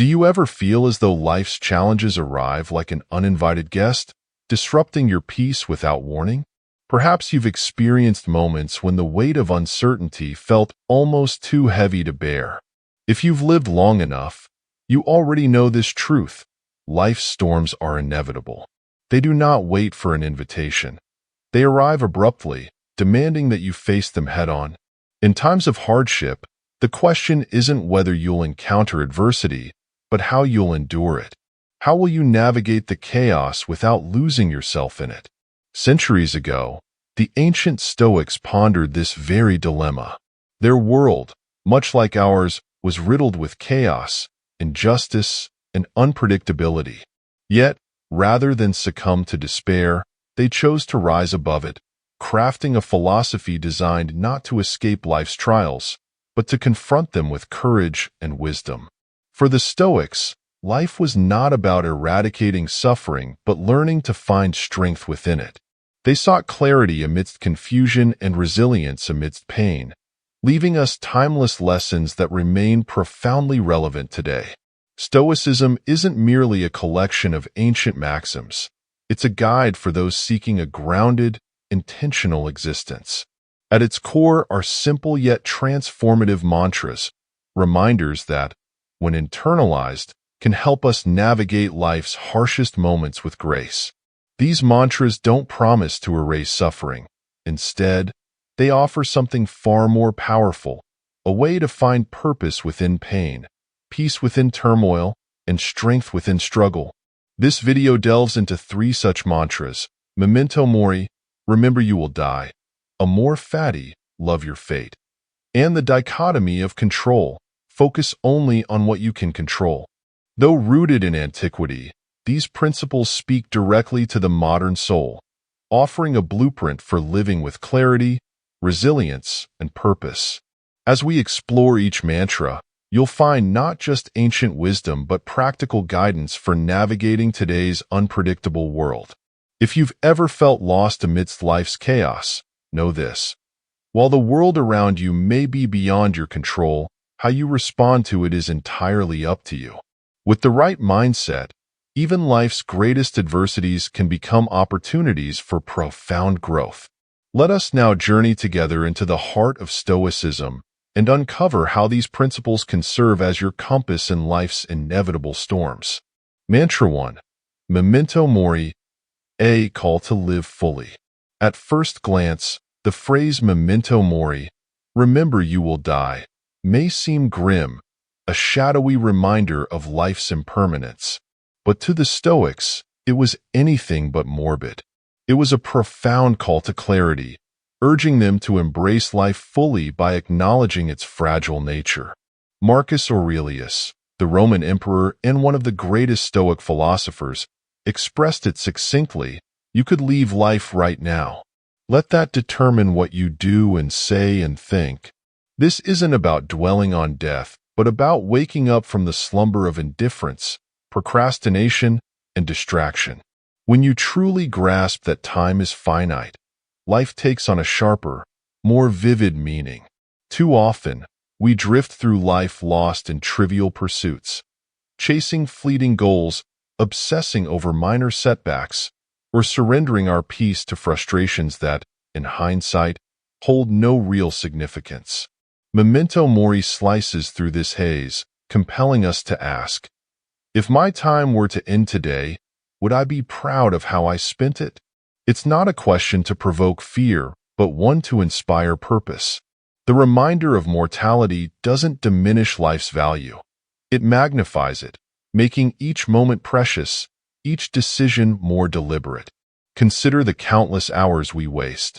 Do you ever feel as though life's challenges arrive like an uninvited guest, disrupting your peace without warning? Perhaps you've experienced moments when the weight of uncertainty felt almost too heavy to bear. If you've lived long enough, you already know this truth. Life's storms are inevitable. They do not wait for an invitation. They arrive abruptly, demanding that you face them head-on. In times of hardship, the question isn't whether you'll encounter adversity, but how you'll endure it. How will you navigate the chaos without losing yourself in it? Centuries ago, the ancient Stoics pondered this very dilemma. Their world, much like ours, was riddled with chaos, injustice, and unpredictability. Yet, rather than succumb to despair, they chose to rise above it, crafting a philosophy designed not to escape life's trials, but to confront them with courage and wisdom. For the Stoics, life was not about eradicating suffering, but learning to find strength within it. They sought clarity amidst confusion and resilience amidst pain, leaving us timeless lessons that remain profoundly relevant today. Stoicism isn't merely a collection of ancient maxims. It's a guide for those seeking a grounded, intentional existence. At its core are simple yet transformative mantras, reminders that, when internalized, can help us navigate life's harshest moments with grace. These mantras don't promise to erase suffering. Instead, they offer something far more powerful, a way to find purpose within pain, peace within turmoil, and strength within struggle. This video delves into 3 such mantras: Memento Mori, remember you will die; Amor Fati, love your fate; and the Dichotomy of Control, focus only on what you can control. Though rooted in antiquity, these principles speak directly to the modern soul, offering a blueprint for living with clarity, resilience, and purpose. As we explore each mantra, you'll find not just ancient wisdom but practical guidance for navigating today's unpredictable world. If you've ever felt lost amidst life's chaos, know this: while the world around you may be beyond your control, how you respond to it is entirely up to you. With the right mindset, even life's greatest adversities can become opportunities for profound growth. Let us now journey together into the heart of Stoicism and uncover how these principles can serve as your compass in life's inevitable storms. Mantra 1. Memento Mori, a call to live fully. At first glance, the phrase Memento Mori, remember you will die, may seem grim, a shadowy reminder of life's impermanence. But to the Stoics, it was anything but morbid. It was a profound call to clarity, urging them to embrace life fully by acknowledging its fragile nature. Marcus Aurelius, the Roman emperor and one of the greatest Stoic philosophers, expressed it succinctly: you could leave life right now. Let that determine what you do and say and think. This isn't about dwelling on death, but about waking up from the slumber of indifference, procrastination, and distraction. When you truly grasp that time is finite, life takes on a sharper, more vivid meaning. Too often, we drift through life lost in trivial pursuits, chasing fleeting goals, obsessing over minor setbacks, or surrendering our peace to frustrations that, in hindsight, hold no real significance. Memento Mori slices through this haze, compelling us to ask, if my time were to end today, would I be proud of how I spent it? It's not a question to provoke fear, but one to inspire purpose. The reminder of mortality doesn't diminish life's value. It magnifies it, making each moment precious, each decision more deliberate. Consider the countless hours we waste,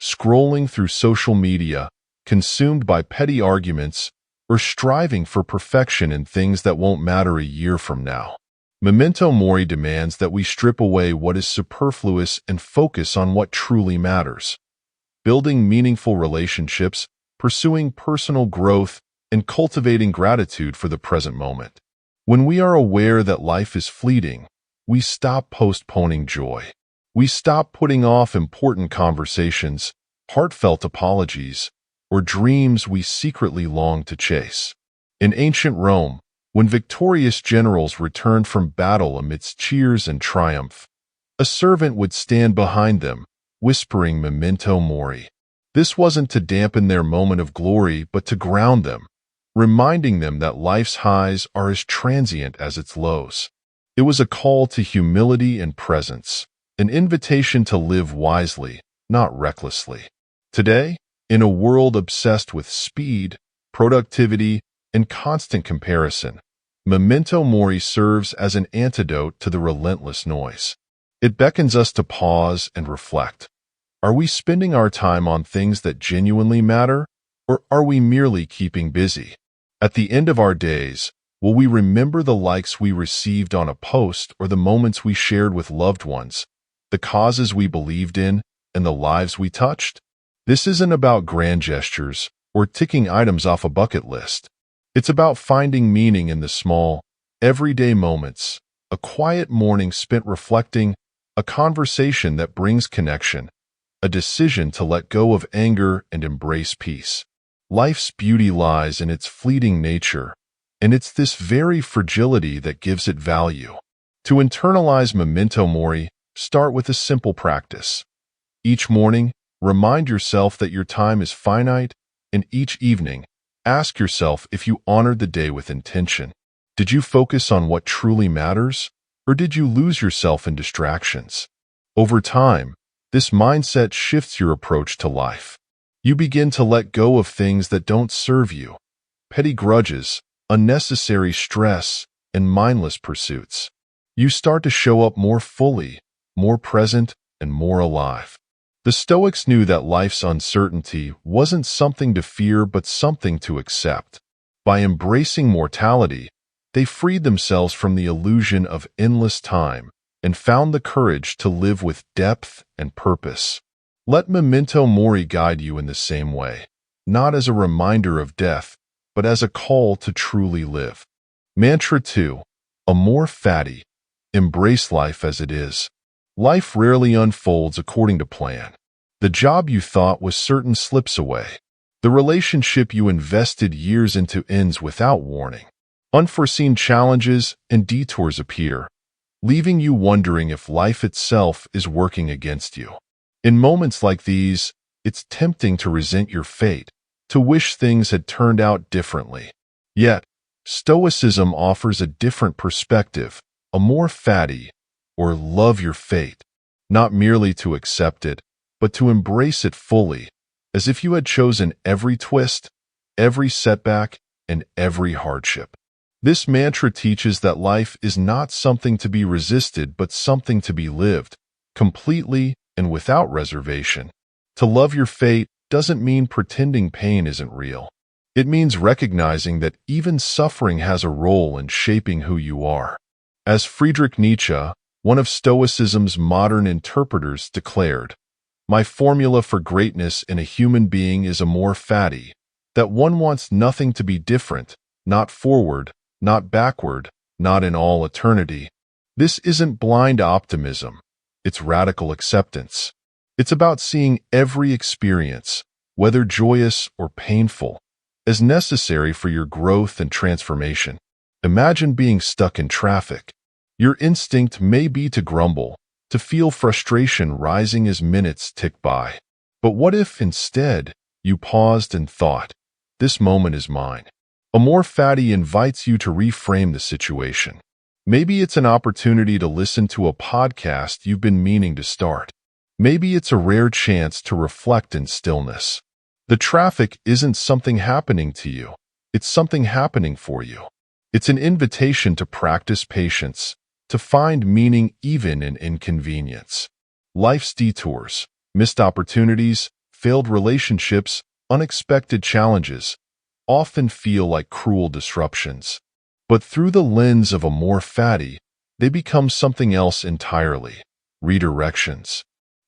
scrolling through social media, consumed by petty arguments, or striving for perfection in things that won't matter a year from now. Memento Mori demands that we strip away what is superfluous and focus on what truly matters. Building meaningful relationships, pursuing personal growth, and cultivating gratitude for the present moment. When we are aware that life is fleeting, we stop postponing joy. We stop putting off important conversations, heartfelt apologies, or dreams we secretly long to chase. In ancient Rome, When victorious generals returned from battle amidst cheers and triumph, a servant would stand behind them, whispering Memento Mori. This wasn't to dampen their moment of glory, but to ground them, reminding them that life's highs are as transient as its lows. It was a call to humility and presence, an invitation to live wisely, not recklessly. Today, in a world obsessed with speed, productivity, and constant comparison, Memento Mori serves as an antidote to the relentless noise. It beckons us to pause and reflect. Are we spending our time on things that genuinely matter, or are we merely keeping busy? At the end of our days, will we remember the likes we received on a post or the moments we shared with loved ones, the causes we believed in, and the lives we touched? This isn't about grand gestures or ticking items off a bucket list. It's about finding meaning in the small, everyday moments, a quiet morning spent reflecting, a conversation that brings connection, a decision to let go of anger and embrace peace. Life's beauty lies in its fleeting nature, and it's this very fragility that gives it value. To internalize Memento Mori, start with a simple practice. Each morning, remind yourself that your time is finite, and each evening, ask yourself if you honored the day with intention. Did you focus on what truly matters, or did you lose yourself in distractions? Over time, this mindset shifts your approach to life. You begin to let go of things that don't serve you, petty grudges, unnecessary stress, and mindless pursuits. You start to show up more fully, more present, and more alive. The Stoics knew that life's uncertainty wasn't something to fear but something to accept. By embracing mortality, they freed themselves from the illusion of endless time and found the courage to live with depth and purpose. Let Memento Mori guide you in the same way, not as a reminder of death, but as a call to truly live. Mantra 2. Amor Fati. Embrace life as it is. Life rarely unfolds according to plan. The job you thought was certain slips away. The relationship you invested years into ends without warning. Unforeseen challenges and detours appear, leaving you wondering if life itself is working against you. In moments like these, it's tempting to resent your fate, to wish things had turned out differently. Yet, Stoicism offers a different perspective, Amor Fati, or love your fate, not merely to accept it, but to embrace it fully, as if you had chosen every twist, every setback, and every hardship. This mantra teaches that life is not something to be resisted but something to be lived, completely and without reservation. To love your fate doesn't mean pretending pain isn't real. It means recognizing that even suffering has a role in shaping who you are. As Friedrich Nietzsche, one of Stoicism's modern interpreters, declared, "My formula for greatness in a human being is Amor Fati, that one wants nothing to be different, not forward, not backward, not in all eternity." This isn't blind optimism, it's radical acceptance. It's about seeing every experience, whether joyous or painful, as necessary for your growth and transformation. Imagine being stuck in traffic. Your instinct may be to grumble, to feel frustration rising as minutes tick by. But what if, instead, you paused and thought, "This moment is mine"? Amor Fati invites you to reframe the situation. Maybe it's an opportunity to listen to a podcast you've been meaning to start. Maybe it's a rare chance to reflect in stillness. The traffic isn't something happening to you. It's something happening for you. It's an invitation to practice patience, to find meaning even in inconvenience. Life's detours, missed opportunities, failed relationships, unexpected challenges often feel like cruel disruptions. But through the lens of Amor Fati, they become something else entirely. Redirections.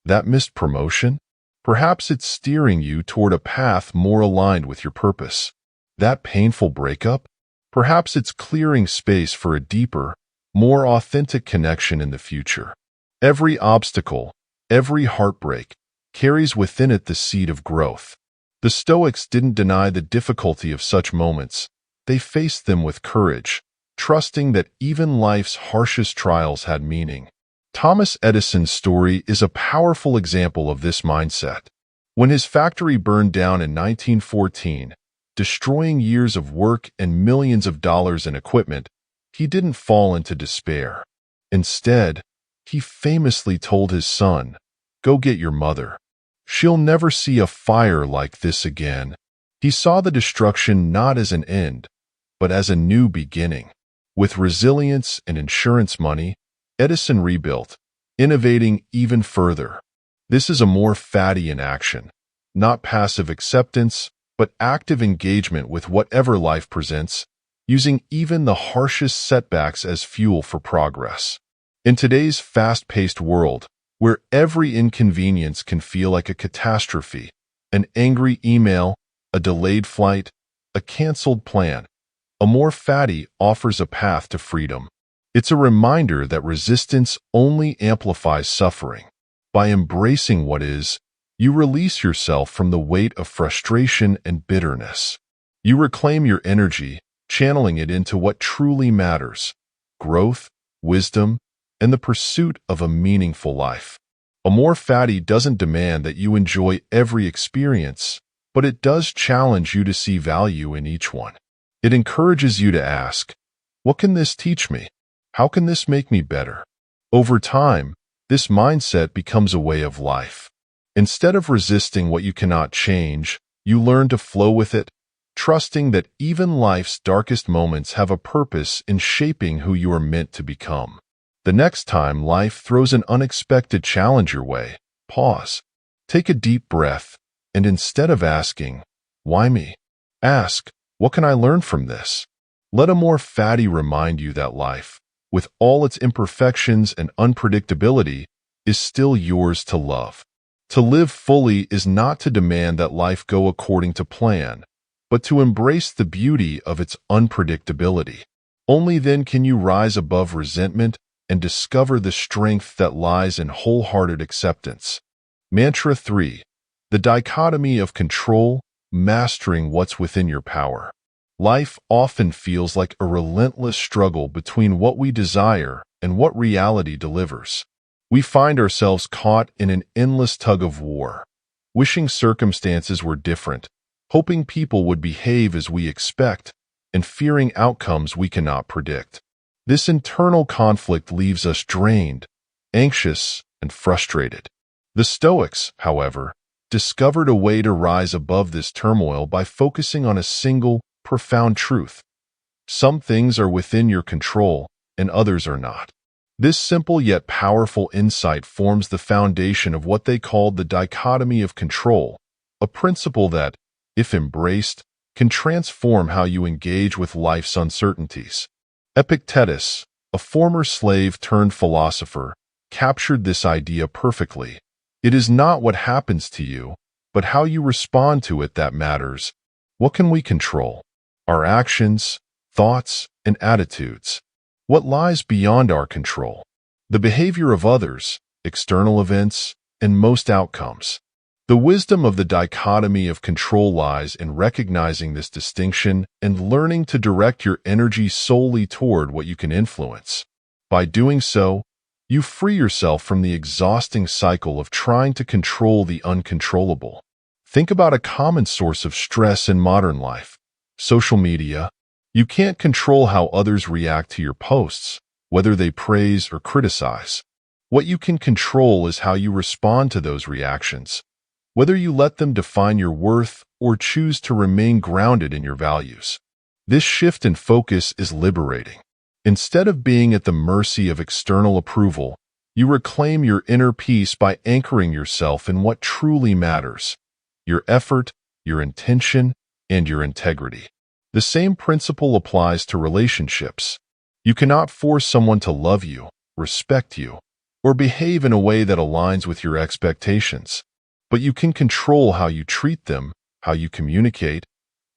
That missed promotion? Perhaps it's steering you toward a path more aligned with your purpose. That painful breakup? Perhaps it's clearing space for a deeper, more authentic connection in the future. Every obstacle, every heartbreak, carries within it the seed of growth. The Stoics didn't deny the difficulty of such moments. They faced them with courage, trusting that even life's harshest trials had meaning. Thomas Edison's story is a powerful example of this mindset. When his factory burned down in 1914, destroying years of work and millions of dollars in equipment, he didn't fall into despair. Instead, he famously told his son, "Go get your mother. She'll never see a fire like this again." He saw the destruction not as an end, but as a new beginning. With resilience and insurance money, Edison rebuilt, innovating even further. This is Amor Fati in action, not passive acceptance, but active engagement with whatever life presents, using even the harshest setbacks as fuel for progress. In today's fast-paced world, where every inconvenience can feel like a catastrophe, an angry email, a delayed flight, a canceled plan, Amor Fati offers a path to freedom. It's a reminder that resistance only amplifies suffering. By embracing what is, you release yourself from the weight of frustration and bitterness. You reclaim your energy, channeling it into what truly matters: growth, wisdom, and the pursuit of a meaningful life. Amor Fati doesn't demand that you enjoy every experience, but it does challenge you to see value in each one. It encourages you to ask, what can this teach me? How can this make me better? Over time, this mindset becomes a way of life. Instead of resisting what you cannot change, you learn to flow with it, trusting that even life's darkest moments have a purpose in shaping who you are meant to become. The next time life throws an unexpected challenge your way, pause. Take a deep breath, and instead of asking, "Why me?" ask, "What can I learn from this?" Let Amor Fati remind you that life, with all its imperfections and unpredictability, is still yours to love. To live fully is not to demand that life go according to plan, but to embrace the beauty of its unpredictability. Only then can you rise above resentment and discover the strength that lies in wholehearted acceptance. Mantra 3. The Dichotomy of Control, Mastering What's Within Your Power. Life often feels like a relentless struggle between what we desire and what reality delivers. We find ourselves caught in an endless tug-of-war, wishing circumstances were different, hoping people would behave as we expect, and fearing outcomes we cannot predict. This internal conflict leaves us drained, anxious, and frustrated. The Stoics, however, discovered a way to rise above this turmoil by focusing on a single, profound truth. Some things are within your control, and others are not. This simple yet powerful insight forms the foundation of what they called the Dichotomy of Control, a principle that, if embraced, can transform how you engage with life's uncertainties. Epictetus, a former slave turned philosopher, captured this idea perfectly. It is not what happens to you, but how you respond to it that matters. What can we control? Our actions, thoughts, and attitudes. What lies beyond our control? The behavior of others, external events, and most outcomes. The wisdom of the dichotomy of control lies in recognizing this distinction and learning to direct your energy solely toward what you can influence. By doing so, you free yourself from the exhausting cycle of trying to control the uncontrollable. Think about a common source of stress in modern life: social media. You can't control how others react to your posts, whether they praise or criticize. What you can control is how you respond to those reactions, whether you let them define your worth or choose to remain grounded in your values. This shift in focus is liberating. Instead of being at the mercy of external approval, you reclaim your inner peace by anchoring yourself in what truly matters: your effort, your intention, and your integrity. The same principle applies to relationships. You cannot force someone to love you, respect you, or behave in a way that aligns with your expectations. But you can control how you treat them, how you communicate,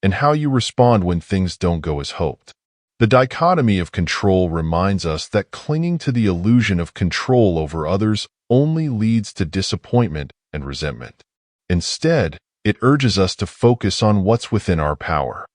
and how you respond when things don't go as hoped. The dichotomy of control reminds us that clinging to the illusion of control over others only leads to disappointment and resentment. Instead, it urges us to focus on what's within our power.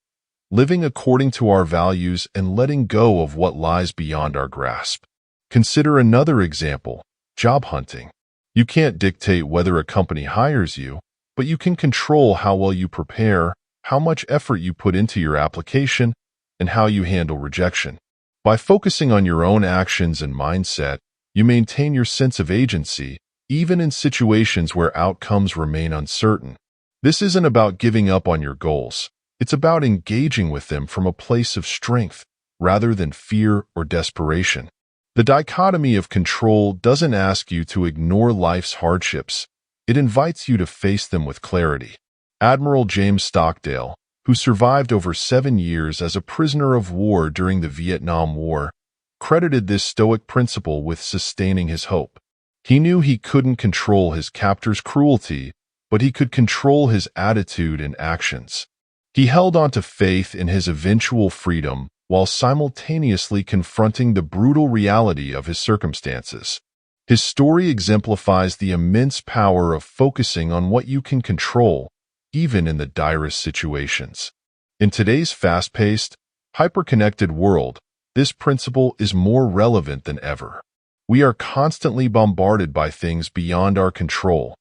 living according to our values and letting go of what lies beyond our grasp. Consider another example, job hunting. You can't dictate whether a company hires you, but you can control how well you prepare, how much effort you put into your application, and how you handle rejection. By focusing on your own actions and mindset, you maintain your sense of agency, even in situations where outcomes remain uncertain. This isn't about giving up on your goals. It's about engaging with them from a place of strength, rather than fear or desperation. The dichotomy of control doesn't ask you to ignore life's hardships. It invites you to face them with clarity. Admiral James Stockdale, who survived over 7 years as a prisoner of war during the Vietnam War, credited this Stoic principle with sustaining his hope. He knew he couldn't control his captor's cruelty, but he could control his attitude and actions. He held on to faith in his eventual freedom while simultaneously confronting the brutal reality of his circumstances. His story exemplifies the immense power of focusing on what you can control, even in the direst situations. In today's fast-paced, hyper-connected world, this principle is more relevant than ever. We are constantly bombarded by things beyond our control.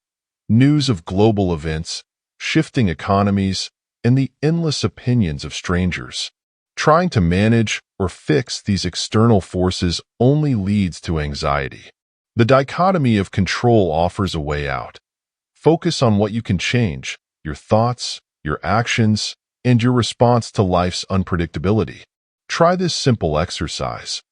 News of global events, shifting economies, and the endless opinions of strangers. Trying to manage or fix these external forces only leads to anxiety. The dichotomy of control offers a way out. Focus on what you can change, your thoughts, your actions, and your response to life's unpredictability. Try this simple exercise.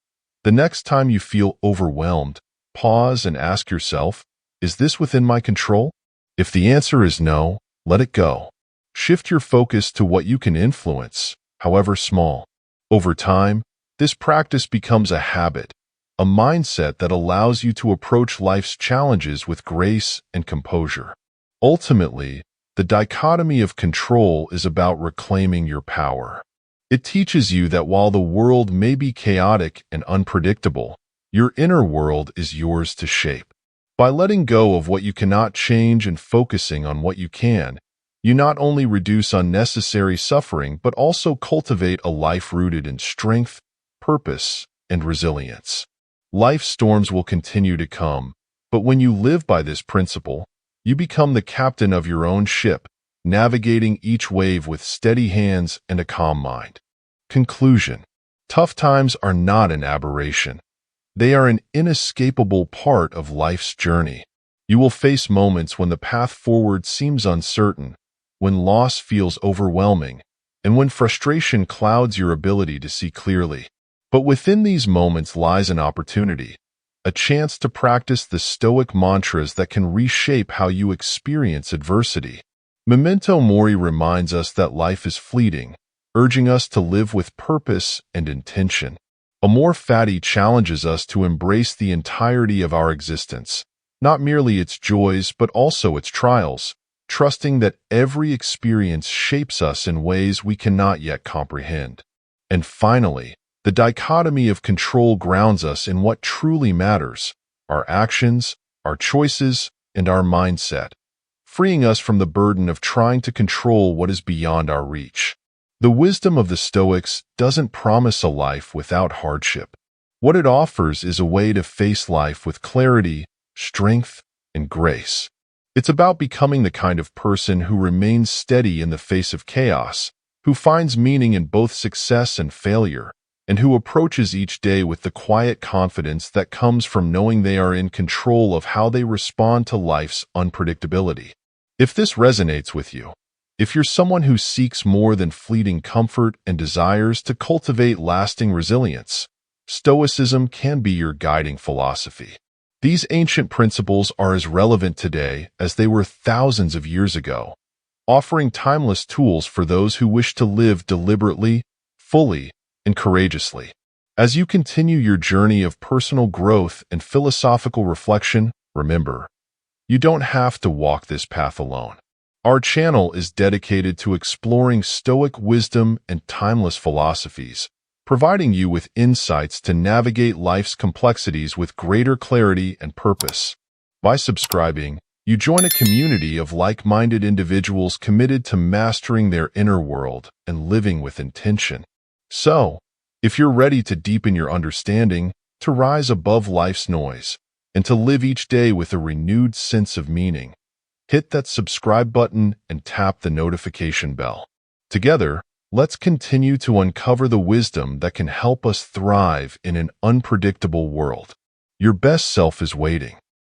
The next time you feel overwhelmed, pause and ask yourself, is this within my control? If the answer is no, let it go. Shift your focus to what you can influence, however small. Over time, this practice becomes a habit, a mindset that allows you to approach life's challenges with grace and composure. Ultimately, the dichotomy of control is about reclaiming your power. It teaches you that while the world may be chaotic and unpredictable, your inner world is yours to shape. By letting go of what you cannot change and focusing on what you can, you not only reduce unnecessary suffering but also cultivate a life rooted in strength, purpose, and resilience. Life storms will continue to come, but when you live by this principle, you become the captain of your own ship, navigating each wave with steady hands and a calm mind. Conclusion: tough times are not an aberration. They are an inescapable part of life's journey. You will face moments when the path forward seems uncertain, when loss feels overwhelming, and when frustration clouds your ability to see clearly. But within these moments lies an opportunity, a chance to practice the Stoic mantras that can reshape how you experience adversity. Memento Mori reminds us that life is fleeting, urging us to live with purpose and intention. Amor Fati challenges us to embrace the entirety of our existence, not merely its joys but also its trials, trusting that every experience shapes us in ways we cannot yet comprehend. And finally, the dichotomy of control grounds us in what truly matters: our actions, our choices, and our mindset, freeing us from the burden of trying to control what is beyond our reach. The wisdom of the Stoics doesn't promise a life without hardship. What it offers is a way to face life with clarity, strength, and grace. It's about becoming the kind of person who remains steady in the face of chaos, who finds meaning in both success and failure, and who approaches each day with the quiet confidence that comes from knowing they are in control of how they respond to life's unpredictability. If this resonates with you, if you're someone who seeks more than fleeting comfort and desires to cultivate lasting resilience, Stoicism can be your guiding philosophy. These ancient principles are as relevant today as they were thousands of years ago, offering timeless tools for those who wish to live deliberately, fully, and courageously. As you continue your journey of personal growth and philosophical reflection, remember, you don't have to walk this path alone. Our channel is dedicated to exploring Stoic wisdom and timeless philosophies, providing you with insights to navigate life's complexities with greater clarity and purpose. By subscribing, You join a community of like-minded individuals committed to mastering their inner world and living with intention. So, if you're ready to deepen your understanding, to rise above life's noise, and to live each day with a renewed sense of meaning, hit that subscribe button and tap the notification bell. Together, let's continue to uncover the wisdom that can help us thrive in an unpredictable world. Your best self is waiting.